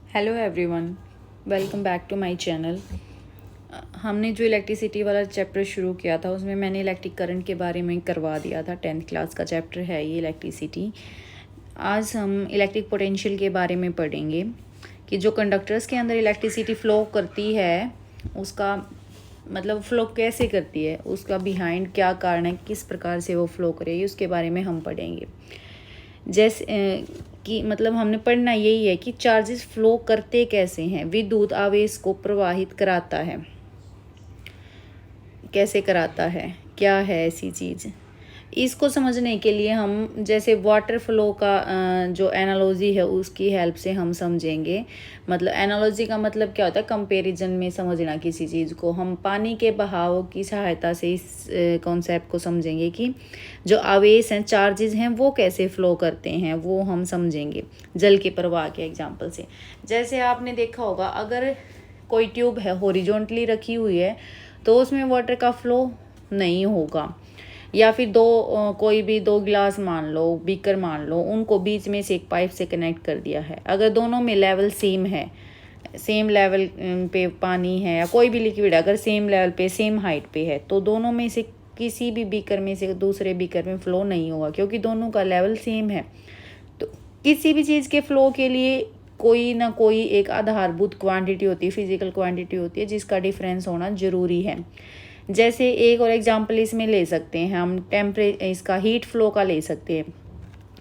Hello everyone, welcome back to my channel. हमने जो electricity वाला चैप्टर शुरू किया था उसमें मैंने इलेक्ट्रिक करंट के बारे में करवा दिया था। 10th क्लास का चैप्टर है ये इलेक्ट्रिसिटी। आज हम इलेक्ट्रिक पोटेंशियल के बारे में पढ़ेंगे कि जो कंडक्टर्स के अंदर इलेक्ट्रिसिटी फ़्लो करती है उसका मतलब फ़्लो कैसे करती है, उसका बिहाइंड क्या कारण है, किस प्रकार से वो फ़्लो करेगी, उसके बारे में हम पढ़ेंगे। जैसे कि मतलब हमने पढ़ना यही है कि चार्जेस फ्लो करते कैसे हैं। विद्युत आवेश को प्रवाहित कराता है, कैसे कराता है, क्या है ऐसी चीज़। इसको समझने के लिए हम जैसे वाटर फ्लो का जो एनालॉजी है उसकी हेल्प से हम समझेंगे। मतलब एनालॉजी का मतलब क्या होता है, कंपैरिजन में समझना किसी चीज़ को। हम पानी के बहाव की सहायता से इस कॉन्सेप्ट को समझेंगे कि जो आवेश हैं, चार्जेस हैं, वो कैसे फ़्लो करते हैं, वो हम समझेंगे जल के प्रवाह के एग्जाम्पल से। जैसे आपने देखा होगा, अगर कोई ट्यूब है हॉरिजॉन्टली रखी हुई है तो उसमें वाटर का फ़्लो नहीं होगा। या फिर कोई भी दो गिलास मान लो, बीकर मान लो, उनको बीच में से एक पाइप से कनेक्ट कर दिया है। अगर दोनों में लेवल सेम है, सेम लेवल पे पानी है या कोई भी लिक्विड अगर सेम लेवल पे सेम हाइट पे है तो दोनों में से किसी भी बीकर में से दूसरे बीकर में फ़्लो नहीं होगा, क्योंकि दोनों का लेवल सेम है। तो किसी भी चीज़ के फ़्लो के लिए कोई ना कोई एक आधारभूत क्वांटिटी होती है, फिजिकल क्वांटिटी होती है, जिसका डिफरेंस होना ज़रूरी है। जैसे एक और एग्जांपल इसमें ले सकते हैं हम, इसका हीट फ्लो का ले सकते हैं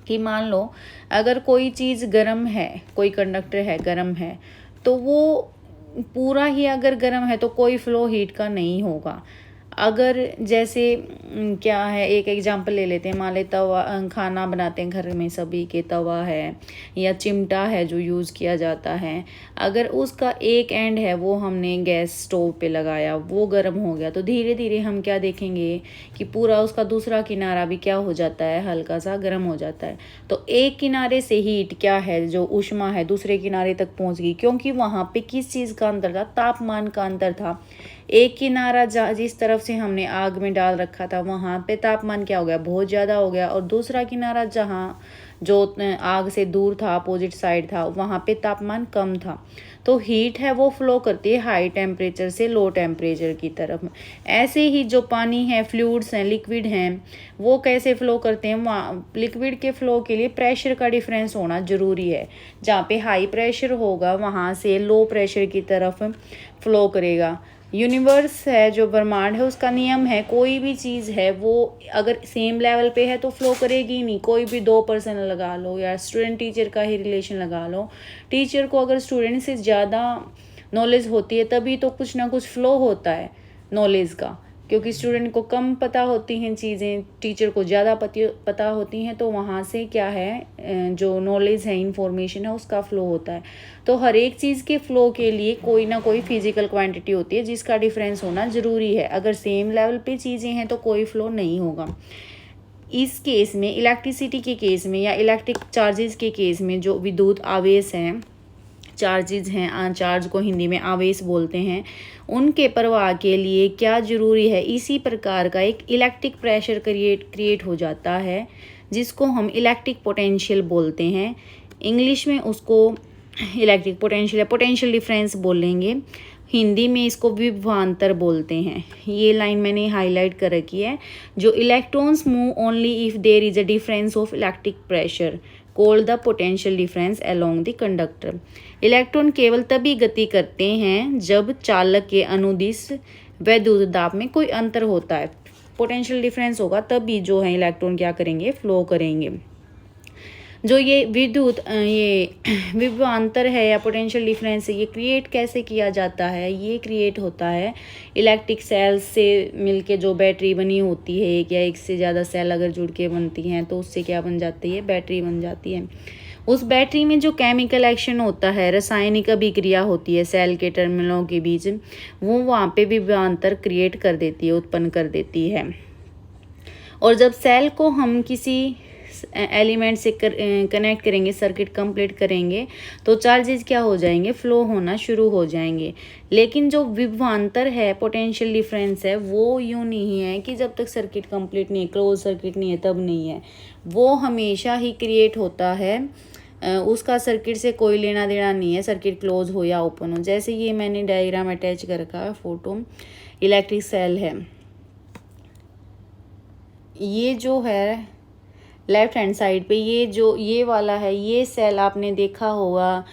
कि मान लो अगर कोई चीज़ गर्म है, कोई कंडक्टर है गर्म है, तो वो पूरा ही अगर गर्म है तो कोई फ्लो हीट का नहीं होगा। अगर जैसे क्या है, एक एग्जांपल ले लेते हैं। मान ले तवा, खाना बनाते हैं घर में सभी के, तवा है या चिमटा है जो यूज़ किया जाता है। अगर उसका एक एंड है वो हमने गैस स्टोव पे लगाया, वो गर्म हो गया, तो धीरे धीरे हम क्या देखेंगे कि पूरा उसका दूसरा किनारा भी क्या हो जाता है, हल्का सा गर्म हो जाता है। तो एक किनारे से हीट क्या है, जो ऊष्मा है, दूसरे किनारे तक पहुंच गई, क्योंकि वहाँ पे किस चीज़ का अंतर था, तापमान का अंतर था। एक किनारा जिस तरफ से हमने आग में डाल रखा था वहाँ पे तापमान क्या हो गया, बहुत ज़्यादा हो गया, और दूसरा किनारा जहाँ जो आग से दूर था, अपोजिट साइड था, वहाँ पे तापमान कम था। तो हीट है वो फ्लो करती है हाई टेम्परेचर से लो टेम्परेचर की तरफ। ऐसे ही जो पानी है, फ्लूइड्स हैं, लिक्विड हैं, वो कैसे फ़्लो करते हैं। वहाँ लिक्विड के फ़्लो के लिए प्रेशर का डिफरेंस होना ज़रूरी है। जहाँ पे हाई प्रेशर होगा वहाँ से लो प्रेशर की तरफ फ़्लो करेगा। यूनिवर्स है, जो ब्रह्मांड है, उसका नियम है, कोई भी चीज़ है वो अगर सेम लेवल पे है तो फ्लो करेगी नहीं। कोई भी दो पर्सन लगा लो या स्टूडेंट टीचर का ही रिलेशन लगा लो, टीचर को अगर स्टूडेंट से ज़्यादा नॉलेज होती है तभी तो कुछ ना कुछ फ्लो होता है नॉलेज का। क्योंकि स्टूडेंट को कम पता होती हैं चीज़ें, टीचर को ज़्यादा पता होती हैं, तो वहाँ से क्या है, जो नॉलेज है, इंफॉर्मेशन है, उसका फ़्लो होता है। तो हर एक चीज़ के फ़्लो के लिए कोई ना कोई फिजिकल क्वांटिटी होती है जिसका डिफरेंस होना ज़रूरी है। अगर सेम लेवल पे चीज़ें हैं तो कोई फ़्लो नहीं होगा। इस केस में, इलेक्ट्रिसिटी के केस में या इलेक्ट्रिक चार्जेस के केस में, जो विद्युत आवेश हैं, चार्जेस हैं, चार्ज को हिंदी में आवेश बोलते हैं, उनके प्रवाह के लिए क्या ज़रूरी है, इसी प्रकार का एक इलेक्ट्रिक प्रेशर क्रिएट हो जाता है, जिसको हम इलेक्ट्रिक पोटेंशियल बोलते हैं। इंग्लिश में उसको इलेक्ट्रिक पोटेंशियल या पोटेंशियल डिफरेंस बोलेंगे, हिंदी में इसको विभवांतर बोलते हैं। ये लाइन मैंने हाईलाइट कर रखी है। जो electrons move only if there is a difference of electric pressure called the potential difference along the conductor. Electron केवल तभी गति करते हैं जब चालक के अनुदिश वैद्युत दाब में कोई अंतर होता है। पोटेंशियल डिफरेंस होगा तभी जो है इलेक्ट्रॉन क्या करेंगे, फ्लो करेंगे। जो ये विभवांतर है या पोटेंशियल डिफरेंस है, ये क्रिएट कैसे किया जाता है, ये क्रिएट होता है इलेक्ट्रिक सेल्स से मिलके। जो बैटरी बनी होती है, एक या एक से ज़्यादा सेल अगर जुड़ के बनती हैं तो उससे क्या बन जाती है, बैटरी बन जाती है। उस बैटरी में जो केमिकल एक्शन होता है, रासायनिक अभिक्रिया होती है सेल के टर्मिनलों के बीच, वो वहाँ पे विभवांतर क्रिएट कर देती है, उत्पन्न कर देती है। और जब सेल को हम किसी एलिमेंट से कनेक्ट करेंगे, सर्किट कंप्लीट करेंगे, तो चार्जेस क्या हो जाएंगे, फ्लो होना शुरू हो जाएंगे। लेकिन जो विभवांतर है, पोटेंशियल डिफरेंस है, वो यूँ नहीं है कि जब तक सर्किट कंप्लीट नहीं है, क्लोज सर्किट नहीं है, तब नहीं है। वो हमेशा ही क्रिएट होता है उसका सर्किट से कोई लेना देना नहीं है, सर्किट क्लोज हो या ओपन हो। जैसे ये मैंने डायग्राम अटैच कर रखा है, फोटो इलेक्ट्रिक सेल है। ये जो है लेफ्ट हैंड साइड पे ये जो ये वाला है, ये सेल आपने देखा होगा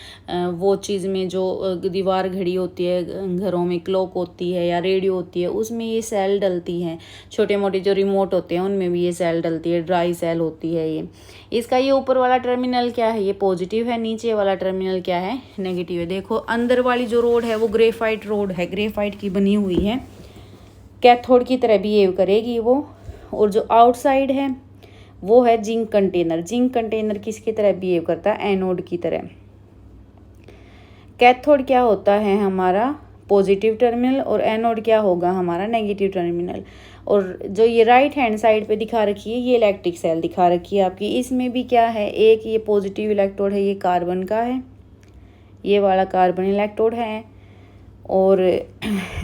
वो चीज़ में जो दीवार घड़ी होती है, घरों में क्लॉक होती है या रेडियो होती है, उसमें ये सेल डलती हैं। छोटे मोटे जो रिमोट होते हैं उनमें भी ये सेल डलती है, ड्राई सेल होती है ये। इसका ये ऊपर वाला टर्मिनल क्या है, ये पॉजिटिव है, नीचे वाला टर्मिनल क्या है, नेगेटिव है। देखो अंदर वाली जो रोड है वो ग्रेफाइट रोड है, ग्रेफाइट की बनी हुई है, कैथोड की तरह बिहेव करेगी वो। और जो आउटसाइड है वो है जिंक कंटेनर। जिंक कंटेनर किसकी तरह बिहेव करता है, एनोड की तरह। कैथोड क्या होता है हमारा, पॉजिटिव टर्मिनल, और एनोड क्या होगा हमारा, नेगेटिव टर्मिनल। और जो ये राइट हैंड साइड पे दिखा रखी है ये इलेक्ट्रिक सेल दिखा रखी है आपकी। इसमें भी क्या है, एक ये पॉजिटिव इलेक्ट्रोड है, ये कार्बन का है, ये वाला कार्बन इलेक्ट्रोड है, और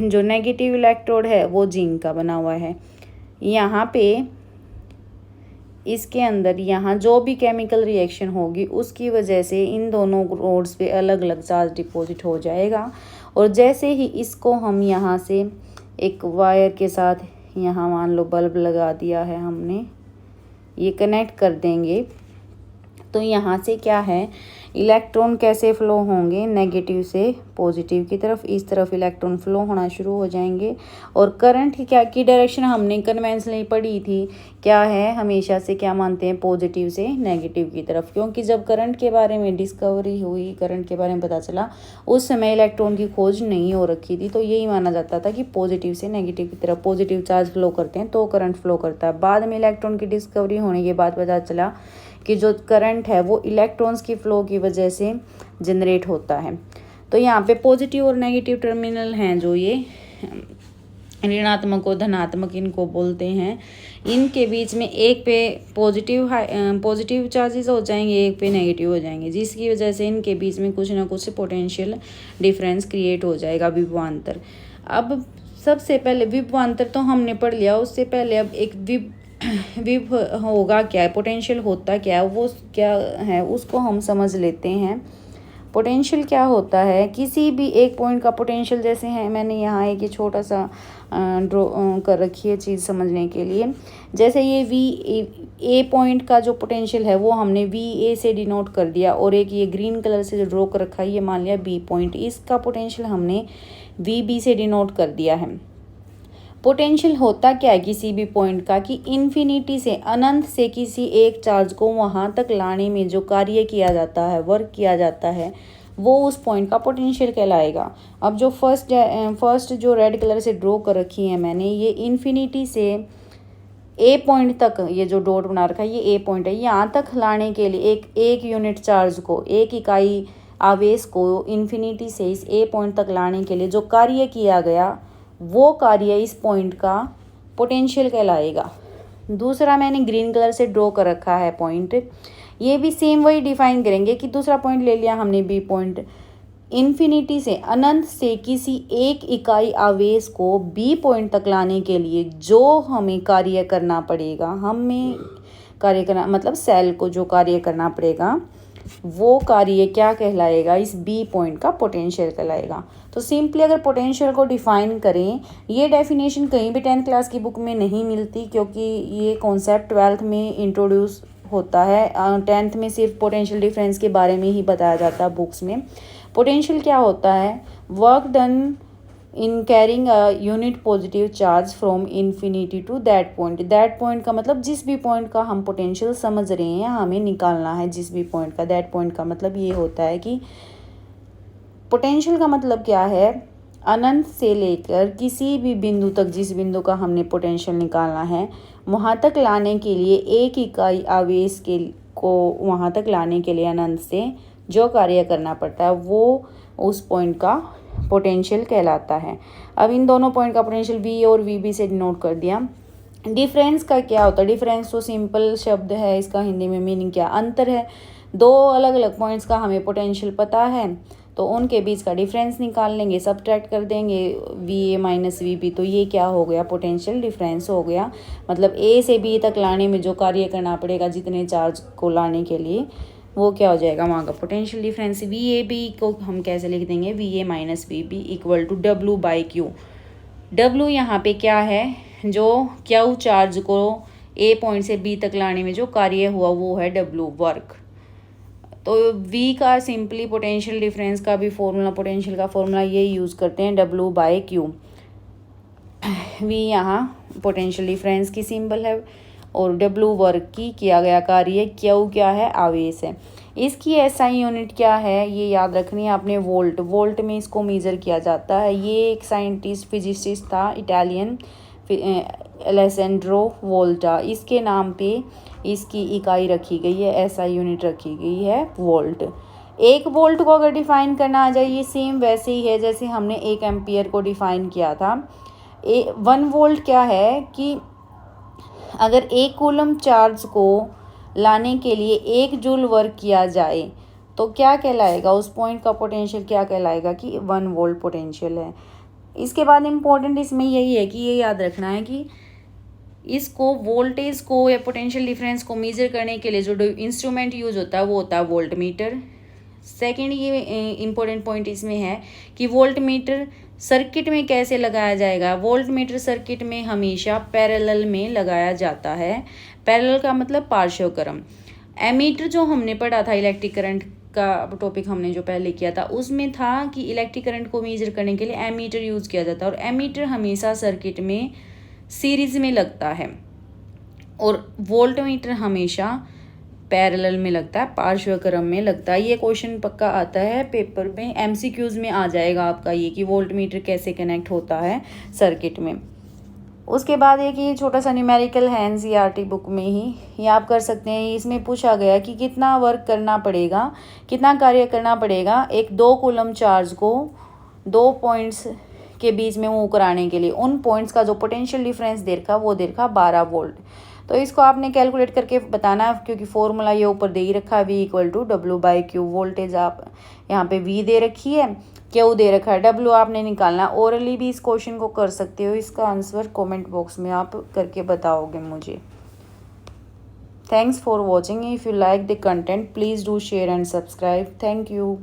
जो नेगेटिव इलेक्ट्रोड है वो जिंक का बना हुआ है। यहाँ पे इसके अंदर यहाँ जो भी केमिकल रिएक्शन होगी उसकी वजह से इन दोनों रोड्स पे अलग अलग चार्ज डिपॉजिट हो जाएगा। और जैसे ही इसको हम यहाँ से एक वायर के साथ, यहाँ मान लो बल्ब लगा दिया है हमने, ये कनेक्ट कर देंगे, तो यहाँ से क्या है, इलेक्ट्रॉन कैसे फ्लो होंगे, नेगेटिव से पॉजिटिव की तरफ, इस तरफ इलेक्ट्रॉन फ्लो होना शुरू हो जाएंगे। और करंट की क्या की डायरेक्शन हमने कन्वेंशनली पढ़ी थी, क्या है, हमेशा से क्या मानते हैं, पॉजिटिव से नेगेटिव की तरफ। क्योंकि जब करंट के बारे में डिस्कवरी हुई, करंट के बारे में पता चला, उस समय इलेक्ट्रॉन की खोज नहीं हो रखी थी, तो यही माना जाता था कि पॉजिटिव से नेगेटिव की तरफ पॉजिटिव चार्ज फ्लो करते हैं तो करंट फ्लो करता है। बाद में इलेक्ट्रॉन की डिस्कवरी होने के बाद पता चला कि जो करंट है वो इलेक्ट्रॉन्स की फ़्लो की वजह से जनरेट होता है। तो यहाँ पे पॉजिटिव और नेगेटिव टर्मिनल हैं, जो ये ऋणात्मक और धनात्मक इनको बोलते हैं। इनके बीच में एक पे पॉजिटिव चार्जेस हो जाएंगे, एक पे नेगेटिव हो जाएंगे, जिसकी वजह से इनके बीच में कुछ ना कुछ पोटेंशियल डिफरेंस क्रिएट हो जाएगा, विभवांतर। अब सबसे पहले विभवांतर तो हमने पढ़ लिया, उससे पहले अब एक विभ होगा क्या है, पोटेंशियल होता क्या है, वो क्या है उसको हम समझ लेते हैं। पोटेंशियल क्या होता है, किसी भी एक पॉइंट का पोटेंशियल, जैसे है मैंने यहाँ एक ये छोटा सा ड्रॉ कर रखी है चीज़ समझने के लिए। जैसे ये ए पॉइंट का जो पोटेंशियल है वो हमने VA से डिनोट कर दिया, और एक ये ग्रीन कलर से जो ड्रॉ कर रखा है ये मान लिया B पॉइंट, इसका पोटेंशियल हमने VB से डिनोट कर दिया है। पोटेंशियल होता क्या है किसी भी पॉइंट का, कि इन्फिनिटी से, अनंत से किसी एक चार्ज को वहाँ तक लाने में जो कार्य किया जाता है, वर्क किया जाता है, वो उस पॉइंट का पोटेंशियल कहलाएगा। अब जो फर्स्ट जो रेड कलर से ड्रॉ कर रखी है मैंने, ये इन्फिनिटी से ए पॉइंट तक, ये जो डॉट बना रखा है ये ए पॉइंट है, यहाँ तक लाने के लिए एक यूनिट चार्ज को, एक इकाई आवेश को इन्फिनिटी से इस ए पॉइंट तक लाने के लिए जो कार्य किया गया, वो कार्य इस पॉइंट का पोटेंशियल कहलाएगा। दूसरा मैंने ग्रीन कलर से ड्रॉ कर रखा है पॉइंट, ये भी सेम वही डिफाइन करेंगे कि दूसरा पॉइंट ले लिया हमने B पॉइंट, इन्फिनिटी से, अनंत से किसी एक इकाई आवेश को B पॉइंट तक लाने के लिए जो हमें कार्य करना पड़ेगा, हमें कार्य करना मतलब सेल को जो कार्य करना पड़ेगा, वो कार्य क्या कहलाएगा, इस B पॉइंट का पोटेंशियल कहलाएगा। तो सिंपली अगर पोटेंशियल को डिफाइन करें, ये डेफिनेशन कहीं भी 10th क्लास की बुक में नहीं मिलती, क्योंकि ये कॉन्सेप्ट 12th में इंट्रोड्यूस होता है। 10th में सिर्फ पोटेंशियल डिफरेंस के बारे में ही बताया जाता है बुक्स में। पोटेंशियल क्या होता है, work done in carrying a unit positive charge from infinity to that point. That point का मतलब जिस भी पॉइंट का हम पोटेंशियल समझ रहे हैं, हमें निकालना है जिस भी पॉइंट का। दैट पॉइंट का मतलब ये होता है कि पोटेंशियल का मतलब क्या है, अनंत से लेकर किसी भी बिंदु तक, जिस बिंदु का हमने पोटेंशियल निकालना है, वहाँ तक लाने के लिए एक इकाई आवेश के को वहाँ तक लाने के लिए अनंत से जो कार्य करना पड़ता है, वो उस पॉइंट का पोटेंशियल कहलाता है। अब इन दोनों पॉइंट का पोटेंशियल V और VB से डिनोट कर दिया। डिफरेंस का क्या होता है, डिफरेंस तो सिंपल शब्द है, इसका हिंदी में मीनिंग क्या, अंतर है। दो अलग अलग पॉइंट्स का हमें पोटेंशियल पता है, तो उनके बीच का डिफरेंस निकाल लेंगे, सब्ट्रैक्ट कर देंगे VA माइनस VB, तो ये क्या हो गया, पोटेंशियल डिफरेंस हो गया। मतलब A से B तक लाने में जो कार्य करना पड़ेगा जितने चार्ज को लाने के लिए, वो क्या हो जाएगा वहाँ का potential difference. V A B को हम कैसे लिख देंगे, V A minus V B equal to W by Q. W यहाँ पे क्या है, जो क्यू चार्ज को ए पॉइंट से बी तक लाने में जो कार्य हुआ वो है डब्लू वर्क। तो वी का सिंपली पोटेंशियल डिफरेंस का भी फॉर्मूला, पोटेंशियल का फॉर्मूला ये यूज़ करते हैं डब्लू बाई क्यू। वी यहाँ पोटेंशियल डिफरेंस की सिंबल है और डब्लू वर्क की किया गया कार्य, क्यू क्या है, आवेश है। इसकी एसआई यूनिट क्या है ये याद रखनी है आपने, वोल्ट। वोल्ट में इसको मेज़र किया जाता है। ये एक साइंटिस्ट फिजिसिस्ट था इटालियन, एलेसेंड्रो वोल्टा, इसके नाम पे इसकी इकाई रखी गई है, एसआई यूनिट रखी गई है वोल्ट। एक वोल्ट को अगर डिफाइन करना आ जाए, ये सेम वैसे ही है जैसे हमने एक एम्पियर को डिफाइन किया था। 1 वोल्ट क्या है कि अगर 1 कूलम चार्ज को लाने के लिए 1 जूल वर्क किया जाए तो क्या कहलाएगा, उस पॉइंट का पोटेंशियल क्या कहलाएगा कि 1 वोल्ट पोटेंशियल है। इसके बाद इम्पोर्टेंट इसमें यही है कि ये याद रखना है कि इसको वोल्टेज को या पोटेंशियल डिफरेंस को मेजर करने के लिए जो इंस्ट्रूमेंट यूज होता है वो होता है वोल्ट मीटर। सेकेंड ये इम्पोर्टेंट पॉइंट इसमें है कि वोल्ट मीटर सर्किट में कैसे लगाया जाएगा। वोल्ट मीटर सर्किट में हमेशा पैरेलल में लगाया जाता है। पैरेलल का मतलब पार्श्व क्रम। एमीटर जो हमने पढ़ा था, इलेक्ट्रिक करंट का टॉपिक हमने जो पहले किया था, उसमें था कि इलेक्ट्रिक करंट को मेजर करने के लिए एमीटर यूज़ किया जाता है और एमीटर हमेशा सर्किट में सीरीज में लगता है और वोल्ट मीटर हमेशा पैरेलल में लगता है, पार्श्व क्रम में लगता है। ये क्वेश्चन पक्का आता है पेपर में, एमसीक्यूज में आ जाएगा आपका ये कि वोल्ट मीटर कैसे कनेक्ट होता है सर्किट में। उसके बाद एक ये छोटा सा न्यूमेरिकल है एनसीईआरटी बुक में ही, ये आप कर सकते हैं। इसमें पूछा गया कि कितना वर्क करना पड़ेगा, कितना कार्य करना पड़ेगा एक 2 कूलम चार्ज को 2 पॉइंट्स के बीच में मूव कराने के लिए। उन पॉइंट्स का जो पोटेंशियल डिफरेंस दे रखा वो दे रखा 12 वोल्ट। तो इसको आपने कैलकुलेट करके बताना है, क्योंकि फॉर्मूला ये ऊपर दे ही रखा है, V equal to W by Q. Voltage आप यहाँ पे वी दे रखी है, क्यू दे रखा है, डब्ल्यू आपने निकालना। ओरली भी इस क्वेश्चन को कर सकते हो, इसका आंसर कमेंट बॉक्स में आप करके बताओगे मुझे। Thanks for watching. If you like the content please do share and subscribe. Thank you.